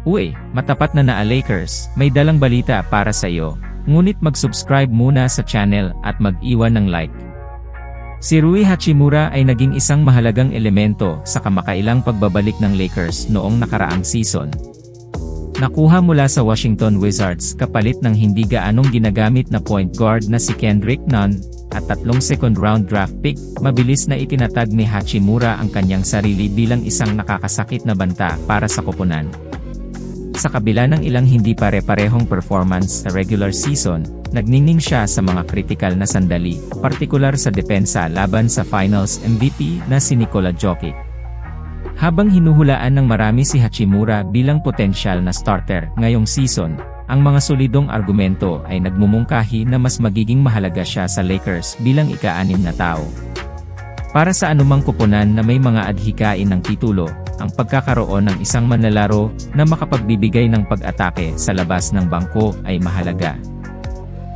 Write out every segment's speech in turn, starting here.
Uy, matapat na Lakers, may dalang balita para sa iyo. Ngunit mag-subscribe muna sa channel at mag-iwan ng like. Si Rui Hachimura ay naging isang mahalagang elemento sa kamakailang pagbabalik ng Lakers noong nakaraang season. Nakuha mula sa Washington Wizards kapalit ng hindi gaanong ginagamit na point guard na si Kendrick Nunn, at 3 second-round draft pick. Mabilis na itinatag ni Hachimura ang kanyang sarili bilang isang nakakasakit na banta para sa koponan. Sa kabila ng ilang hindi pare-parehong performance sa regular season, nagniningning siya sa mga kritikal na sandali, partikular sa depensa laban sa Finals MVP na si Nikola Jokic. Habang hinuhulaan ng marami si Hachimura bilang potensyal na starter ngayong season, ang mga solidong argumento ay nagmumungkahi na mas magiging mahalaga siya sa Lakers bilang ika-6 na tao. Para sa anumang koponan na may mga adhikain ng titulo, ang pagkakaroon ng isang manlalaro na makapagbibigay ng pag-atake sa labas ng bangko ay mahalaga.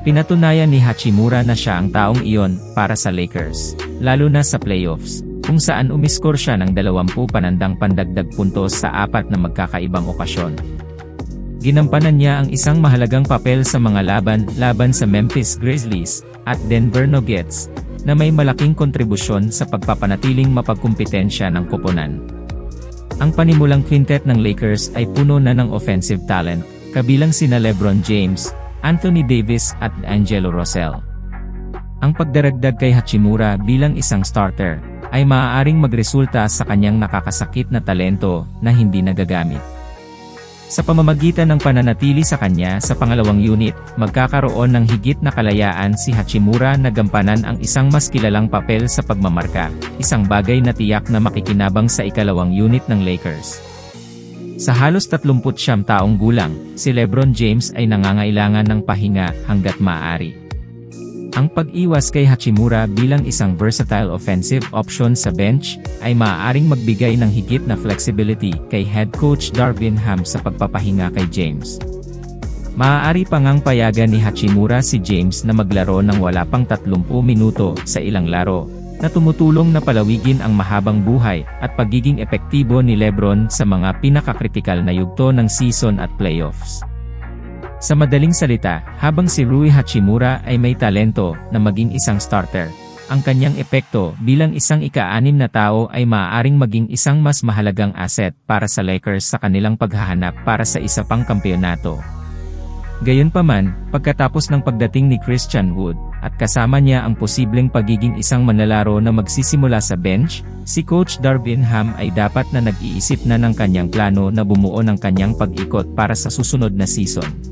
Pinatunayan ni Hachimura na siya ang taong iyon para sa Lakers, lalo na sa playoffs, kung saan umiskor siya ng 20 panandang pandagdag puntos sa 4 na magkakaibang okasyon. Ginampanan niya ang isang mahalagang papel sa mga laban sa Memphis Grizzlies at Denver Nuggets, na may malaking kontribusyon sa pagpapanatiling mapagkumpitensya ng koponan. Ang panimulang quintet ng Lakers ay puno na ng offensive talent, kabilang sina LeBron James, Anthony Davis at D'Angelo Russell. Ang pagdaragdag kay Hachimura bilang isang starter ay maaaring magresulta sa kanyang nakakasakit na talento na hindi nagagamit. Sa pamamagitan ng pananatili sa kanya sa pangalawang unit, magkakaroon ng higit na kalayaan si Hachimura na gampanan ang isang mas kilalang papel sa pagmamarka, isang bagay na tiyak na makikinabang sa ikalawang unit ng Lakers. Sa halos 39 taong gulang, si LeBron James ay nangangailangan ng pahinga hangga't maaari. Ang pag-iwas kay Hachimura bilang isang versatile offensive option sa bench, ay maaaring magbigay ng higit na flexibility kay head coach Darvin Ham sa pagpapahinga kay James. Maaari pa ngang payagan ni Hachimura si James na maglaro ng wala pang 30 minuto sa ilang laro, na tumutulong na palawigin ang mahabang buhay at pagiging epektibo ni LeBron sa mga pinakakritikal na yugto ng season at playoffs. Sa madaling salita, habang si Rui Hachimura ay may talento na maging isang starter, ang kanyang epekto bilang isang ika-6 na tao ay maaaring maging isang mas mahalagang asset para sa Lakers sa kanilang paghahanap para sa isa pang kampeonato. Gayunpaman, pagkatapos ng pagdating ni Christian Wood, at kasama niya ang posibleng pagiging isang manlalaro na magsisimula sa bench, si Coach Darvin Ham ay dapat na nag-iisip na ng kanyang plano na bumuo ng kanyang pag-ikot para sa susunod na season.